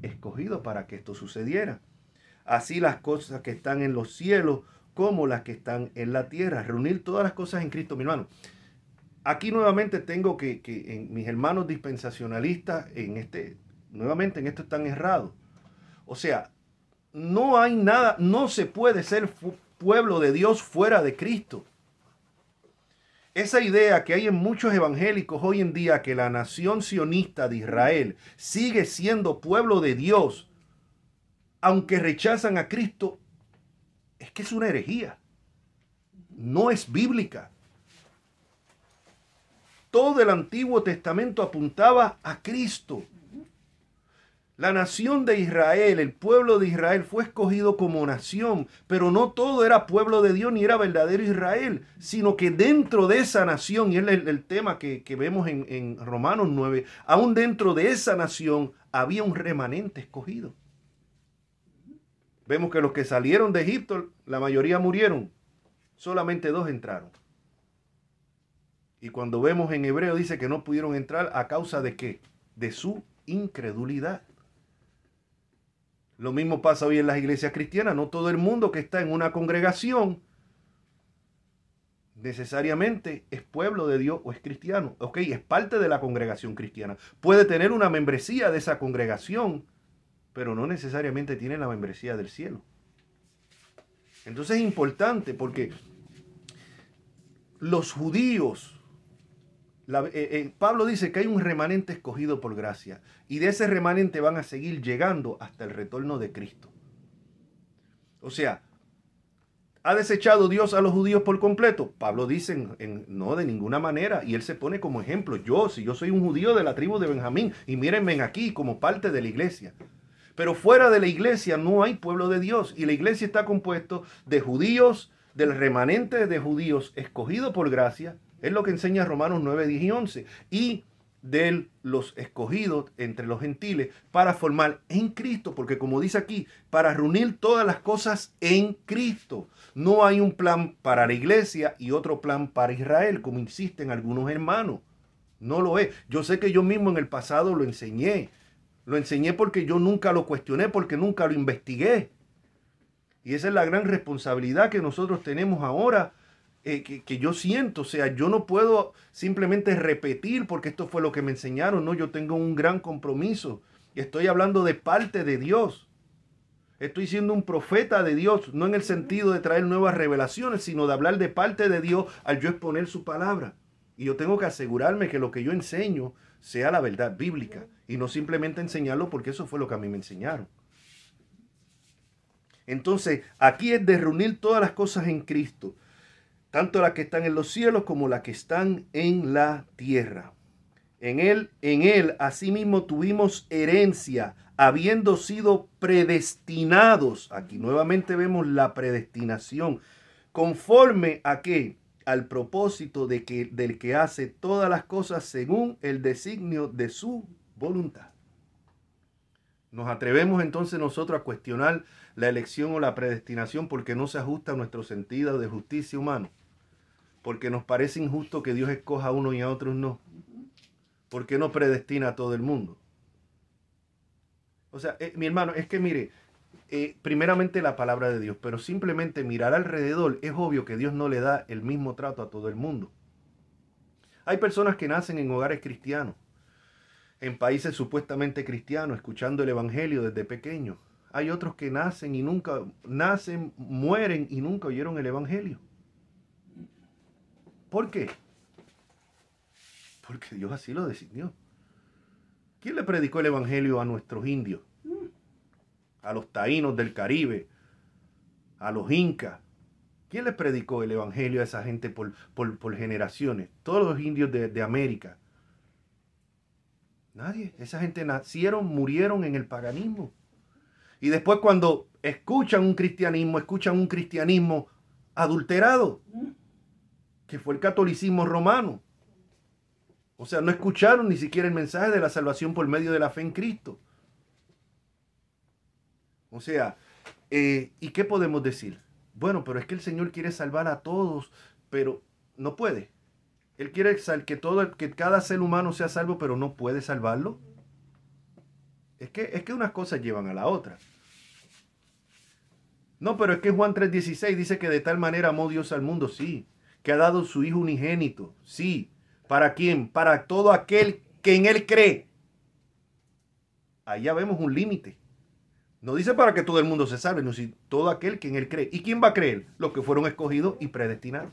escogido para que esto sucediera. Así las cosas que están en los cielos como las que están en la tierra. Reunir todas las cosas en Cristo, mi hermano. Aquí nuevamente tengo que en mis hermanos dispensacionalistas, nuevamente en esto están errados. O sea, no hay nada, no se puede ser pueblo de Dios fuera de Cristo. Esa idea que hay en muchos evangélicos hoy en día, que la nación sionista de Israel sigue siendo pueblo de Dios, aunque rechazan a Cristo, es que es una herejía. No es bíblica. Todo el Antiguo Testamento apuntaba a Cristo. La nación de Israel, el pueblo de Israel fue escogido como nación, pero no todo era pueblo de Dios ni era verdadero Israel, sino que dentro de esa nación, y es el tema que vemos en Romanos 9, aún dentro de esa nación había un remanente escogido. Vemos que los que salieron de Egipto, la mayoría murieron, solamente 2 entraron. Y cuando vemos en Hebreo dice que no pudieron entrar a causa de ¿qué? De su incredulidad. Lo mismo pasa hoy en las iglesias cristianas. No todo el mundo que está en una congregación necesariamente es pueblo de Dios o es cristiano. Ok, es parte de la congregación cristiana. Puede tener una membresía de esa congregación, pero no necesariamente tiene la membresía del cielo. Entonces es importante porque los judíos, Pablo dice que hay un remanente escogido por gracia, y de ese remanente van a seguir llegando hasta el retorno de Cristo. O sea, ¿ha desechado Dios a los judíos por completo? Pablo dice no, de ninguna manera, y él se pone como ejemplo. Si yo soy un judío de la tribu de Benjamín, y mírenme aquí como parte de la iglesia. Pero fuera de la iglesia no hay pueblo de Dios, y la iglesia está compuesto de judíos, del remanente de judíos escogido por gracia, es lo que enseña Romanos 9, 10 y 11, y de los escogidos entre los gentiles para formar en Cristo, porque como dice aquí, para reunir todas las cosas en Cristo. No hay un plan para la iglesia y otro plan para Israel, como insisten algunos hermanos. No lo es. Yo sé que yo mismo en el pasado lo enseñé. Lo enseñé porque yo nunca lo cuestioné, porque nunca lo investigué. Y esa es la gran responsabilidad que nosotros tenemos ahora, que yo siento. O sea, yo no puedo simplemente repetir porque esto fue lo que me enseñaron. No, yo tengo un gran compromiso. Y estoy hablando de parte de Dios. Estoy siendo un profeta de Dios, no en el sentido de traer nuevas revelaciones, sino de hablar de parte de Dios al yo exponer su palabra. Y yo tengo que asegurarme que lo que yo enseño sea la verdad bíblica y no simplemente enseñarlo porque eso fue lo que a mí me enseñaron. Entonces, aquí es de reunir todas las cosas en Cristo, tanto las que están en los cielos como las que están en la tierra. En él, asimismo, tuvimos herencia, habiendo sido predestinados. Aquí nuevamente vemos la predestinación. ¿Conforme a qué? Al propósito del que hace todas las cosas según el designio de su voluntad. Nos atrevemos entonces nosotros a cuestionar la elección o la predestinación porque no se ajusta a nuestro sentido de justicia humano. Porque nos parece injusto que Dios escoja a uno y a otros no. ¿Por qué no predestina a todo el mundo? O sea, mi hermano, es que mire, primeramente la palabra de Dios, pero simplemente mirar alrededor, es obvio que Dios no le da el mismo trato a todo el mundo. Hay personas que nacen en hogares cristianos, en países supuestamente cristianos, escuchando el evangelio desde pequeños. Hay otros que nacen, mueren y nunca oyeron el evangelio. ¿Por qué? Porque Dios así lo decidió. ¿Quién le predicó el evangelio a nuestros indios? A los taínos del Caribe, a los incas. ¿Quién les predicó el evangelio a esa gente por generaciones? Todos los indios de América. Nadie. Esa gente nacieron, murieron en el paganismo. Y después cuando escuchan un cristianismo adulterado, que fue el catolicismo romano. O sea, no escucharon ni siquiera el mensaje de la salvación por medio de la fe en Cristo. O sea, ¿y qué podemos decir? Bueno, pero es que el Señor quiere salvar a todos, pero no puede. Él quiere que cada ser humano sea salvo, pero no puede salvarlo. Es que unas cosas llevan a la otra. No, pero es que Juan 3:16 dice que de tal manera amó Dios al mundo, sí. Que ha dado su Hijo unigénito, sí. ¿Para quién? Para todo aquel que en Él cree. Ahí ya vemos un límite. No dice para que todo el mundo se salve, no, sino todo aquel que en Él cree. ¿Y quién va a creer? Los que fueron escogidos y predestinados.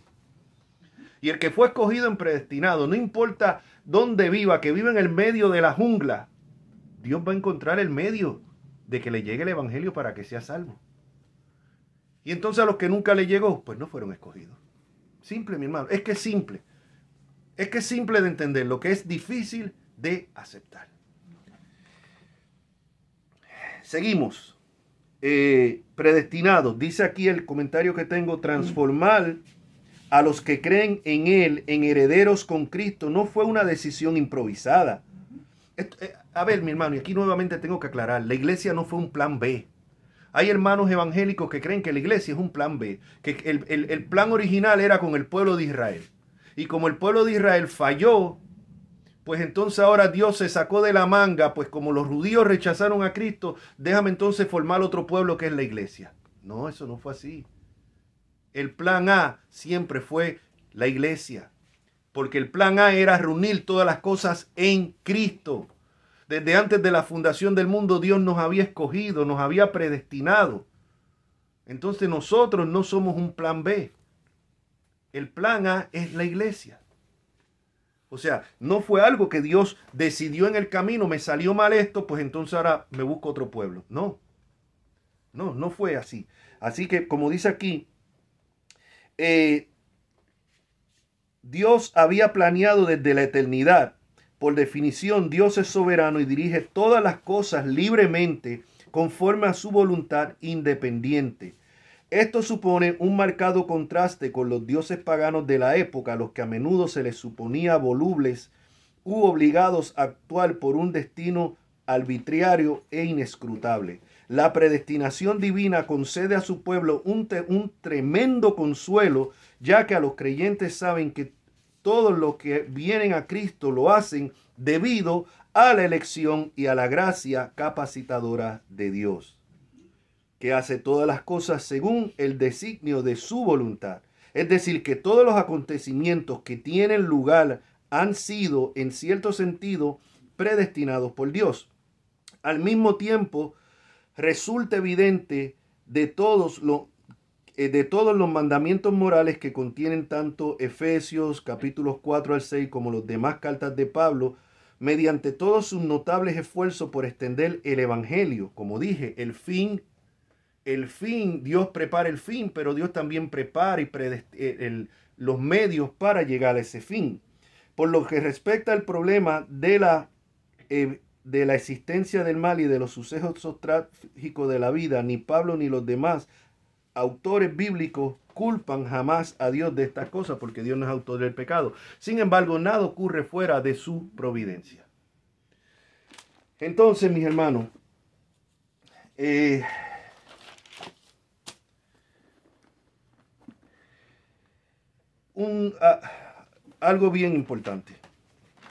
Y el que fue escogido y predestinado, no importa dónde viva, que viva en el medio de la jungla, Dios va a encontrar el medio de que le llegue el evangelio para que sea salvo. Y entonces a los que nunca le llegó, pues no fueron escogidos. Simple, mi hermano. Es que es simple. Es que es simple de entender, lo que es difícil de aceptar. Seguimos. Predestinados. Dice aquí el comentario que tengo, transformar a los que creen en Él en herederos con Cristo no fue una decisión improvisada. A ver, mi hermano, y aquí nuevamente tengo que aclarar, la iglesia no fue un plan B. Hay hermanos evangélicos que creen que la iglesia es un plan B, que el plan original era con el pueblo de Israel. Y como el pueblo de Israel falló, pues entonces ahora Dios se sacó de la manga, pues como los judíos rechazaron a Cristo, déjame entonces formar otro pueblo que es la iglesia. No, eso no fue así. El plan A siempre fue la iglesia, porque el plan A era reunir todas las cosas en Cristo. Desde antes de la fundación del mundo, Dios nos había escogido, nos había predestinado. Entonces nosotros no somos un plan B. El plan A es la iglesia. O sea, no fue algo que Dios decidió en el camino, me salió mal esto, pues entonces ahora me busco otro pueblo. No, no fue así. Así que, como dice aquí, Dios había planeado desde la eternidad. Por definición, Dios es soberano y dirige todas las cosas libremente conforme a su voluntad independiente. Esto supone un marcado contraste con los dioses paganos de la época, a los que a menudo se les suponía volubles u obligados a actuar por un destino arbitrario e inescrutable. La predestinación divina concede a su pueblo un tremendo consuelo, ya que a los creyentes saben que todos los que vienen a Cristo lo hacen debido a la elección y a la gracia capacitadora de Dios, que hace todas las cosas según el designio de su voluntad. Es decir, que todos los acontecimientos que tienen lugar han sido, en cierto sentido, predestinados por Dios. Al mismo tiempo, resulta evidente de todos los mandamientos morales que contienen tanto Efesios capítulos 4 al 6 como las demás cartas de Pablo, mediante todos sus notables esfuerzos por extender el evangelio. Como dije, el fin, Dios prepara el fin, pero Dios también prepara los medios para llegar a ese fin. Por lo que respecta al problema de la existencia del mal y de los sucesos trágicos de la vida, ni Pablo ni los demás autores bíblicos culpan jamás a Dios de estas cosas, porque Dios no es autor del pecado. Sin embargo, nada ocurre fuera de su providencia. Entonces, mis hermanos, algo bien importante.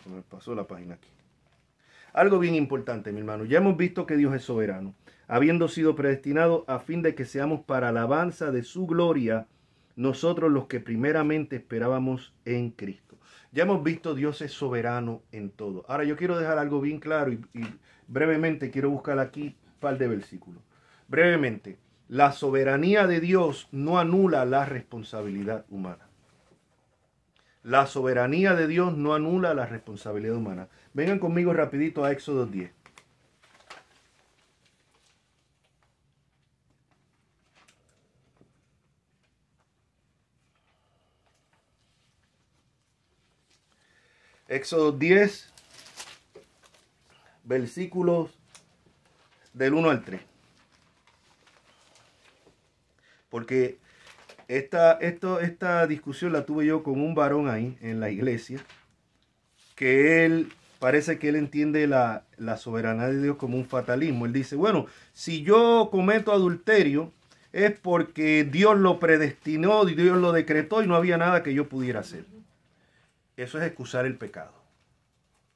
Se me pasó la página aquí. Algo bien importante, mi hermano. Ya hemos visto que Dios es soberano, habiendo sido predestinado a fin de que seamos para alabanza de su gloria, nosotros los que primeramente esperábamos en Cristo. Ya hemos visto Dios es soberano en todo. Ahora yo quiero dejar algo bien claro y brevemente quiero buscar aquí un par de versículos. Brevemente, la soberanía de Dios no anula la responsabilidad humana. La soberanía de Dios no anula la responsabilidad humana. Vengan conmigo rapidito a Éxodo 10. Éxodo 10, versículos del 1 al 3. Porque esta discusión la tuve yo con un varón ahí en la iglesia, que él parece que él entiende la soberanía de Dios como un fatalismo. Él dice, bueno, si yo cometo adulterio es porque Dios lo predestinó, Dios lo decretó y no había nada que yo pudiera hacer. Eso es excusar el pecado.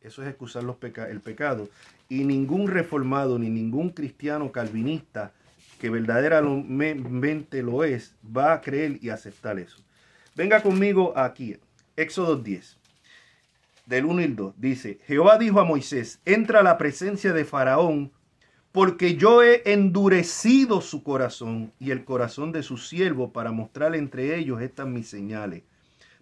Eso es excusar el pecado. Y ningún reformado ni ningún cristiano calvinista que verdaderamente lo es, va a creer y aceptar eso. Venga conmigo aquí, Éxodo 10, del 1 y el 2. Dice, Jehová dijo a Moisés, entra a la presencia de Faraón, porque yo he endurecido su corazón y el corazón de sus siervos para mostrar entre ellos estas mis señales,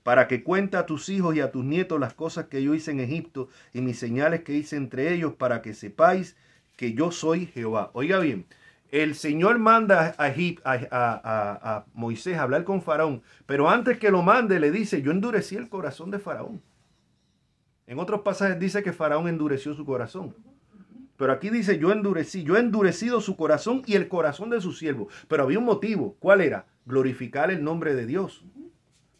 para que cuente a tus hijos y a tus nietos las cosas que yo hice en Egipto y mis señales que hice entre ellos, para que sepáis que yo soy Jehová. Oiga bien, el Señor manda a Moisés a hablar con Faraón, pero antes que lo mande le dice, yo endurecí el corazón de Faraón. En otros pasajes dice que Faraón endureció su corazón. Pero aquí dice, yo he endurecido su corazón y el corazón de sus siervos. Pero había un motivo. ¿Cuál era? Glorificar el nombre de Dios.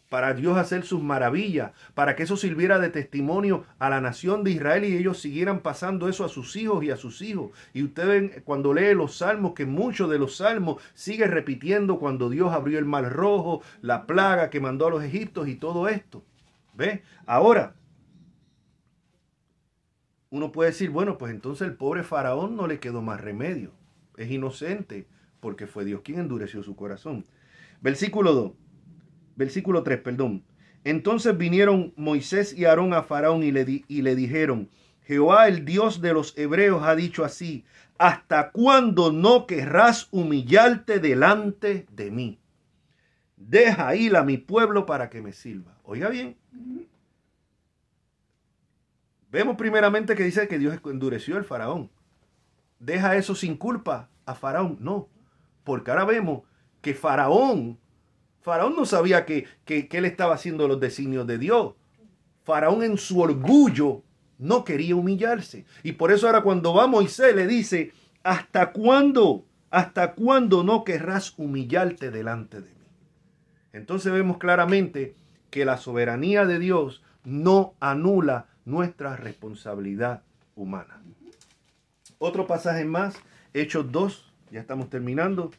Para Dios hacer sus maravillas, para que eso sirviera de testimonio a la nación de Israel y ellos siguieran pasando eso a sus hijos y a sus hijos. Y usted ven cuando lee los salmos, que muchos de los salmos sigue repitiendo cuando Dios abrió el mar rojo, la plaga que mandó a los egipcios y todo esto. ¿Ve? Ahora, uno puede decir, bueno, pues entonces el pobre Faraón no le quedó más remedio. Es inocente porque fue Dios quien endureció su corazón. Versículo 3, perdón. Entonces vinieron Moisés y Aarón a Faraón y le dijeron, Jehová, el Dios de los hebreos, ha dicho así, ¿hasta cuándo no querrás humillarte delante de mí? Deja ir a mi pueblo para que me sirva. Oiga bien. Vemos primeramente que dice que Dios endureció al Faraón. Deja eso sin culpa a Faraón. No, porque ahora vemos que Faraón no sabía que él estaba haciendo los designios de Dios. Faraón en su orgullo no quería humillarse. Y por eso ahora cuando va Moisés le dice, ¿hasta cuándo no querrás humillarte delante de mí? Entonces vemos claramente que la soberanía de Dios no anula nuestra responsabilidad humana. Otro pasaje más, Hechos 2, ya estamos terminando.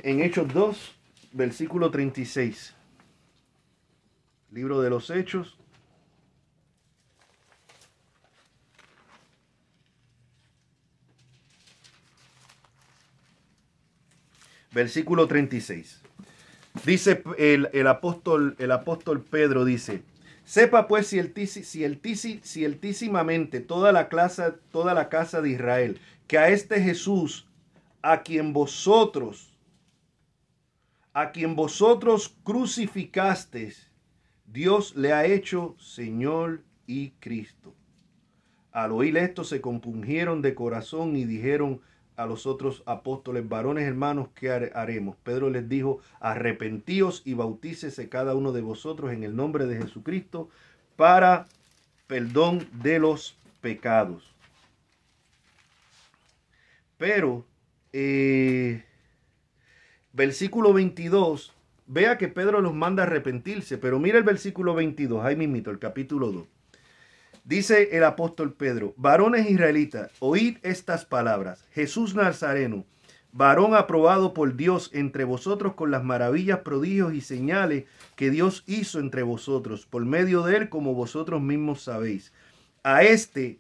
En Hechos 2, versículo 36. Libro de los Hechos. Versículo 36. Dice el apóstol Pedro, dice, sepa pues ciertísimamente toda la casa de Israel, que a este Jesús, a quien vosotros crucificasteis, Dios le ha hecho Señor y Cristo. Al oír esto se compungieron de corazón y dijeron a los otros apóstoles, varones hermanos, ¿qué haremos? Pedro les dijo, arrepentíos y bautícese cada uno de vosotros en el nombre de Jesucristo para perdón de los pecados. Pero, versículo 22, vea que Pedro los manda a arrepentirse, pero mira el versículo 22, ahí mismito, el capítulo 2. Dice el apóstol Pedro, varones israelitas, oíd estas palabras. Jesús Nazareno, varón aprobado por Dios entre vosotros con las maravillas, prodigios y señales que Dios hizo entre vosotros, por medio de él, como vosotros mismos sabéis. A este,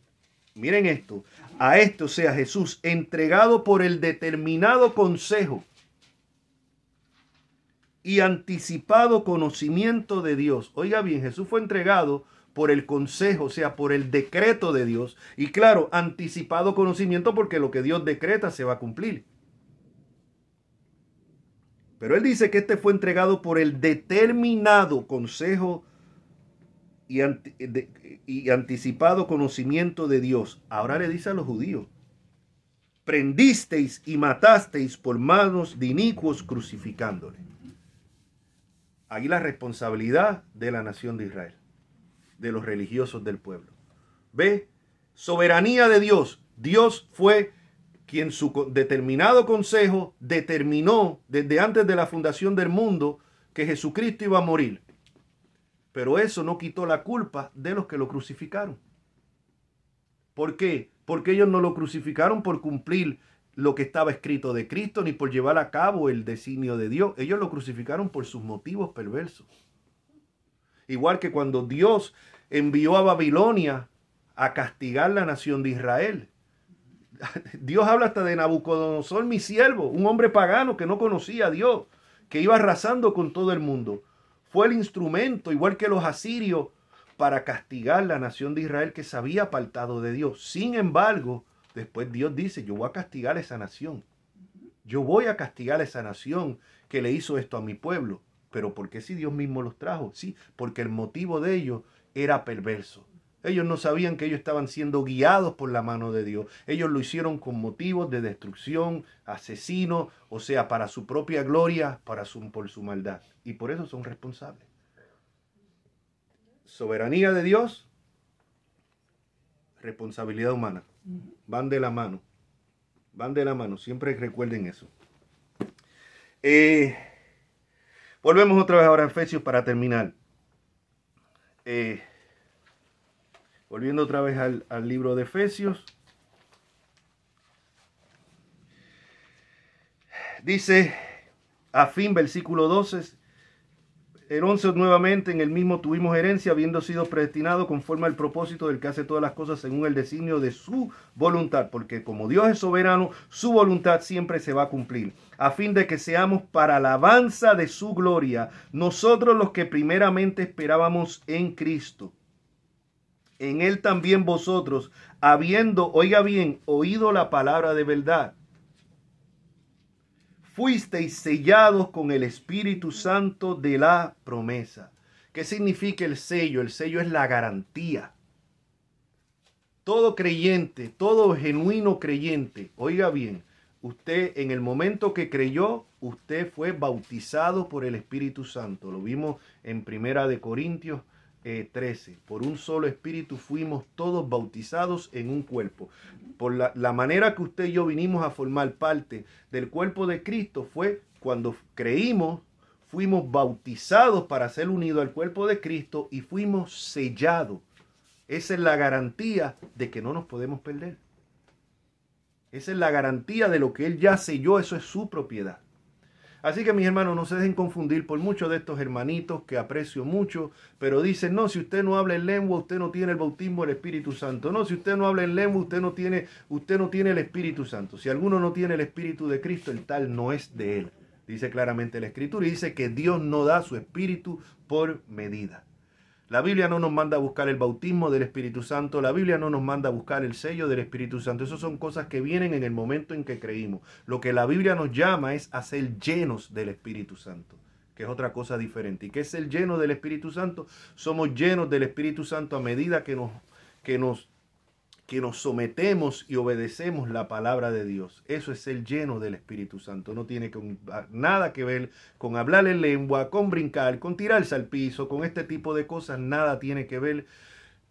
miren esto, a este, o sea, Jesús, entregado por el determinado consejo y anticipado conocimiento de Dios. Oiga bien, Jesús fue entregado por el consejo, o sea, por el decreto de Dios. Y claro, anticipado conocimiento porque lo que Dios decreta se va a cumplir. Pero él dice que este fue entregado por el determinado consejo y anticipado conocimiento de Dios. Ahora le dice a los judíos: prendisteis y matasteis por manos de inicuos crucificándole. Ahí la responsabilidad de la nación de Israel, de los religiosos del pueblo. ¿Ve? Soberanía de Dios. Dios fue quien su determinado consejo determinó desde antes de la fundación del mundo que Jesucristo iba a morir. Pero eso no quitó la culpa de los que lo crucificaron. ¿Por qué? Porque ellos no lo crucificaron por cumplir lo que estaba escrito de Cristo, ni por llevar a cabo el designio de Dios. Ellos lo crucificaron por sus motivos perversos. Igual que cuando Dios envió a Babilonia a castigar la nación de Israel. Dios habla hasta de Nabucodonosor, mi siervo, un hombre pagano que no conocía a Dios, que iba arrasando con todo el mundo. Fue el instrumento, igual que los asirios, para castigar la nación de Israel que se había apartado de Dios. Sin embargo, después Dios dice: yo voy a castigar a esa nación. Yo voy a castigar a esa nación que le hizo esto a mi pueblo. ¿Pero por qué si Dios mismo los trajo? Sí, porque el motivo de ellos era perverso. Ellos no sabían que ellos estaban siendo guiados por la mano de Dios. Ellos lo hicieron con motivos de destrucción, asesino, o sea, para su propia gloria, por su maldad. Y por eso son responsables. Soberanía de Dios, responsabilidad humana. Van de la mano. Van de la mano. Siempre recuerden eso. Volvemos otra vez ahora a Efesios para terminar. Volviendo otra vez al libro de Efesios. Dice, a fin, versículo 12, el 11 nuevamente, en el mismo tuvimos herencia, habiendo sido predestinados conforme al propósito del que hace todas las cosas según el designio de su voluntad, porque como Dios es soberano, su voluntad siempre se va a cumplir, a fin de que seamos para alabanza de su gloria, nosotros los que primeramente esperábamos en Cristo. En él también vosotros, habiendo, oiga bien, oído la palabra de verdad, fuisteis sellados con el Espíritu Santo de la promesa. ¿Qué significa el sello? El sello es la garantía. Todo creyente, todo genuino creyente, oiga bien, usted en el momento que creyó, usted fue bautizado por el Espíritu Santo. Lo vimos en 1 Corintios 13. Por un solo espíritu fuimos todos bautizados en un cuerpo. Por la manera que usted y yo vinimos a formar parte del cuerpo de Cristo fue cuando creímos, fuimos bautizados para ser unidos al cuerpo de Cristo y fuimos sellados. Esa es la garantía de que no nos podemos perder. Esa es la garantía de lo que Él ya selló, eso es su propiedad. Así que mis hermanos, no se dejen confundir por muchos de estos hermanitos que aprecio mucho, pero dicen, no, si usted no habla en lengua, usted no tiene el bautismo del Espíritu Santo. No, si usted no habla en lengua, usted no tiene el Espíritu Santo. Si alguno no tiene el Espíritu de Cristo, el tal no es de él. Dice claramente la Escritura y dice que Dios no da su Espíritu por medida. La Biblia no nos manda a buscar el bautismo del Espíritu Santo. La Biblia no nos manda a buscar el sello del Espíritu Santo. Esas son cosas que vienen en el momento en que creímos. Lo que la Biblia nos llama es a ser llenos del Espíritu Santo, que es otra cosa diferente. ¿Y qué es ser lleno del Espíritu Santo? Somos llenos del Espíritu Santo a medida que nos sometemos y obedecemos la palabra de Dios. Eso es ser lleno del Espíritu Santo. No tiene nada que ver con hablar en lengua, con brincar, con tirarse al piso, con este tipo de cosas. Nada tiene que ver.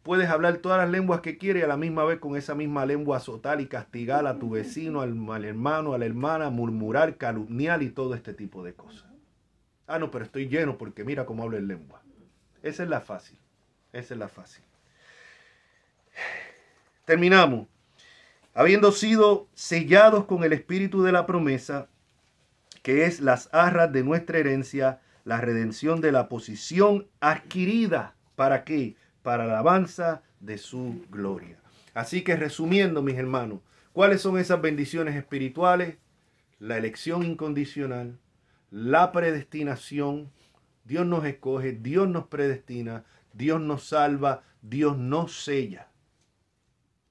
Puedes hablar todas las lenguas que quieres y a la misma vez con esa misma lengua azotar y castigar a tu vecino, al hermano, a la hermana, murmurar, calumniar y todo este tipo de cosas. Ah, no, pero estoy lleno porque mira cómo hablo en lengua. Esa es la fácil. Esa es la fácil. Terminamos. habiendo sido sellados con el espíritu de la promesa, que es las arras de nuestra herencia, la redención de la posición adquirida. ¿Para qué? Para la alabanza de su gloria. Así que resumiendo, mis hermanos, ¿cuáles son esas bendiciones espirituales? La elección incondicional, la predestinación. Dios nos escoge, Dios nos predestina, Dios nos salva, Dios nos sella.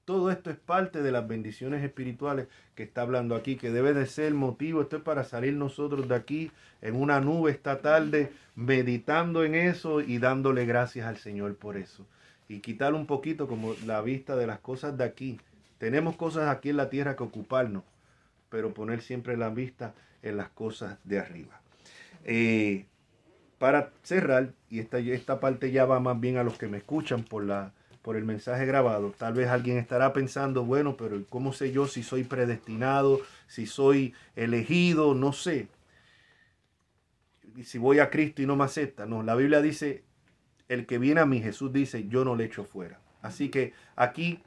Todo esto es parte de las bendiciones espirituales que está hablando aquí, que debe de ser el motivo. Esto es para salir nosotros de aquí en una nube esta tarde, meditando en eso y dándole gracias al Señor por eso. Y quitar un poquito como la vista de las cosas de aquí. Tenemos cosas aquí en la tierra que ocuparnos, pero poner siempre la vista en las cosas de arriba. Para cerrar, y esta parte ya va más bien a los que me escuchan por el mensaje grabado. Tal vez alguien estará pensando, bueno, pero ¿cómo sé yo si soy predestinado, si soy elegido? No sé. Y si voy a Cristo y no me acepta. No, la Biblia dice, el que viene a mí, Jesús dice, yo no le echo fuera. Así que aquí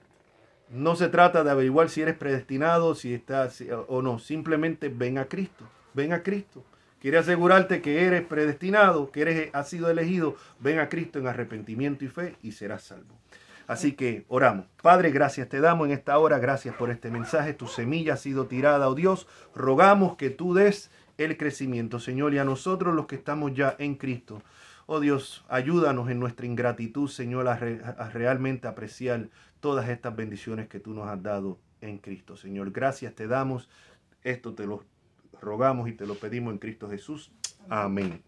no se trata de averiguar si eres predestinado, si estás o no. Simplemente ven a Cristo, ven a Cristo. Quiere asegurarte que eres predestinado, que has sido elegido. Ven a Cristo en arrepentimiento y fe y serás salvo. Así que oramos. Padre, gracias te damos en esta hora. Gracias por este mensaje. Tu semilla ha sido tirada, oh Dios. Rogamos que tú des el crecimiento, Señor, y a nosotros los que estamos ya en Cristo. Oh Dios, ayúdanos en nuestra ingratitud, Señor, a realmente apreciar todas estas bendiciones que tú nos has dado en Cristo. Señor, gracias te damos. Esto te lo rogamos y te lo pedimos en Cristo Jesús. Amén.